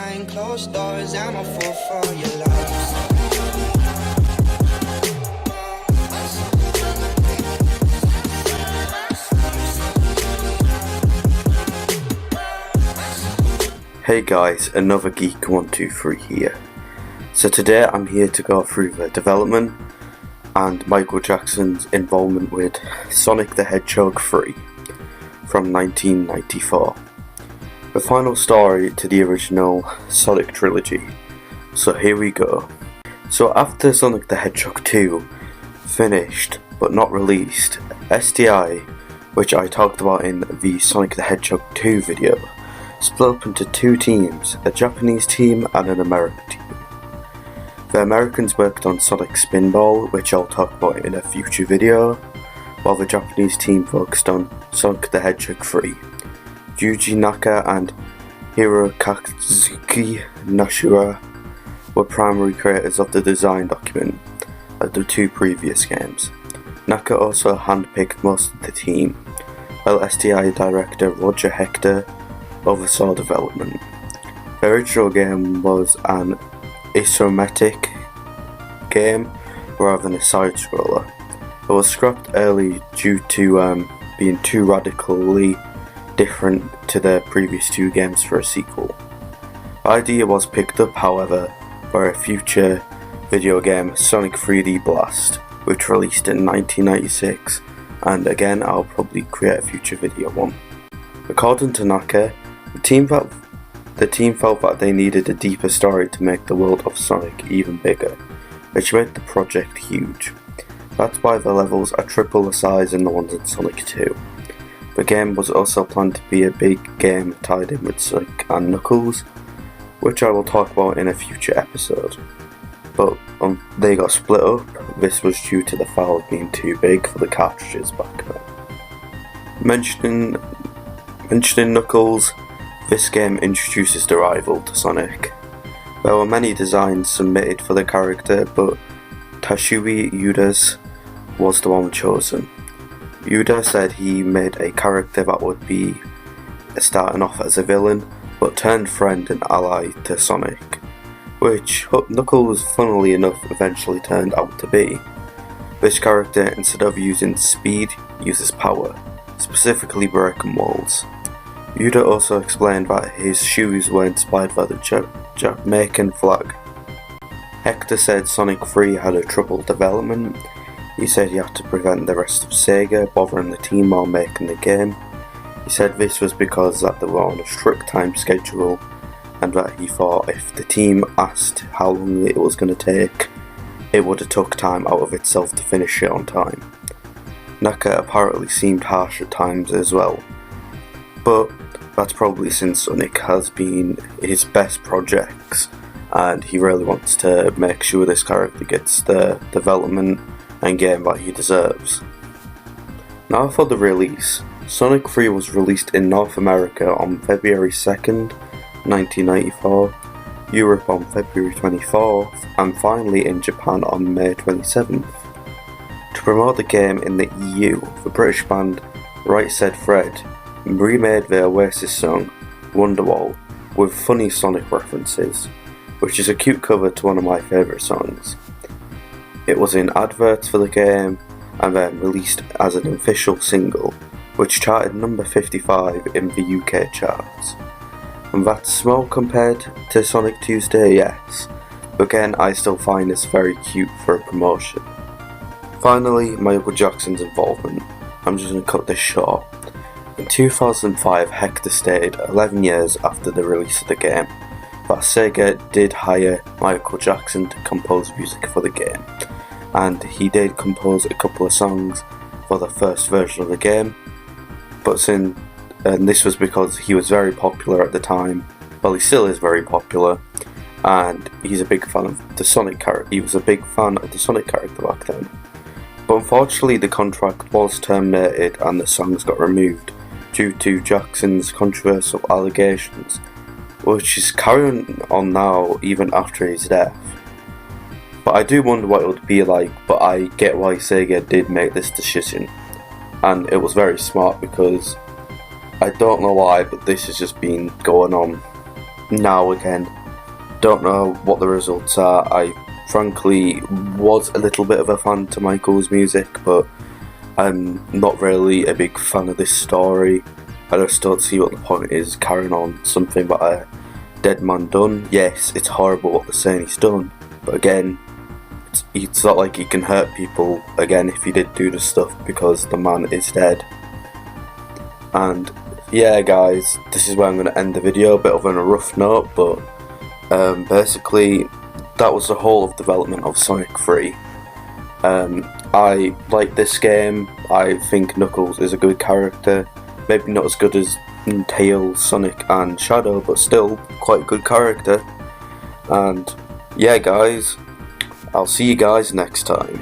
behind closed doors. I'm a fool for your love. Hey guys, another Geek123 here. So today I'm here to go through the development and Michael Jackson's involvement with Sonic the Hedgehog 3 from 1994. The final story to the original Sonic trilogy. So here we go. So after Sonic the Hedgehog 2 finished but not released, SDI, which I talked about in the Sonic the Hedgehog 2 video, split up into two teams, a Japanese team and an American team. The Americans worked on Sonic Spinball, which I'll talk about in a future video, while the Japanese team focused on Sonic the Hedgehog 3. Yuji Naka and Hirokazuki Nishura were primary creators of the design document, like the two previous games. Naka also handpicked most of the team, while SDI director Roger Hector oversaw development. The original game was an isometric game rather than a side-scroller. It was scrapped early due to being too radically different to the previous two games for a sequel. The idea was picked up, however, for a future video game, Sonic 3D Blast, which released in 1996, and again I'll probably create a future video one. According to Naka, the team felt that they needed a deeper story to make the world of Sonic even bigger, which made the project huge. That's why the levels are triple the size in the ones in Sonic 2. The game was also planned to be a big game tied in with Sonic and Knuckles, which I will talk about in a future episode. But they got split up. This was due to the files being too big for the cartridges back then. Mentioning Knuckles, this game introduces the rival to Sonic. There were many designs submitted for the character, but Tatsuya Uda's was the one chosen. Uda said he made a character that would be starting off as a villain, but turned friend and ally to Sonic, which Knuckles, funnily enough, eventually turned out to be. This character, instead of using speed, uses power, specifically breaking walls. Uda also explained that his shoes were inspired by the Jamaican flag. Hector said Sonic 3 had a troubled development. He said he had to prevent the rest of Sega bothering the team while making the game. He said this was because that they were on a strict time schedule, and that he thought if the team asked how long it was going to take, it would have took time out of itself to finish it on time. Naka apparently seemed harsh at times as well, but that's probably since Sonic has been his best projects and he really wants to make sure this character gets the development and game that he deserves. Now for the release. Sonic 3 was released in North America on February 2nd, 1994, Europe on February 24th, and finally in Japan on May 27th. To promote the game in the EU, the British band Right Said Fred remade the Oasis song Wonderwall with funny Sonic references, which is a cute cover to one of my favourite songs. It was in adverts for the game and then released as an official single, which charted number 55 in the UK charts. And that's small compared to Sonic Tuesday, yes, but again I still find this very cute for a promotion. Finally, Michael Jackson's involvement. I'm just going to cut this short. In 2005, Hector stated 11 years after the release of the game that Sega did hire Michael Jackson to compose music for the game, and he did compose a couple of songs for the first version of the game, and this was because he was very popular at the time. Well, he still is very popular, and he's a big fan of the Sonic character. He was a big fan of the Sonic character back then. But unfortunately the contract was terminated and the songs got removed due to Jackson's controversial allegations, which is carrying on now even after his death. But I do wonder what it would be like, but I get why Sega did make this decision, and it was very smart because I don't know why, but this has just been going on now again. Don't know what the results are. I frankly was a little bit of a fan to Michael's music, but I'm not really a big fan of this story. I just don't see what the point is carrying on something that a dead man done. Yes, it's horrible what they're saying he's done, but again, it's not like he can hurt people again if he did do the stuff, because the man is dead. And yeah guys, this is where I'm going to end the video, a bit of on a rough note, but basically that was the whole of development of Sonic 3. I like this game. I think Knuckles is a good character, maybe not as good as Tails, Sonic and Shadow, but still quite a good character. And yeah guys, I'll see you guys next time.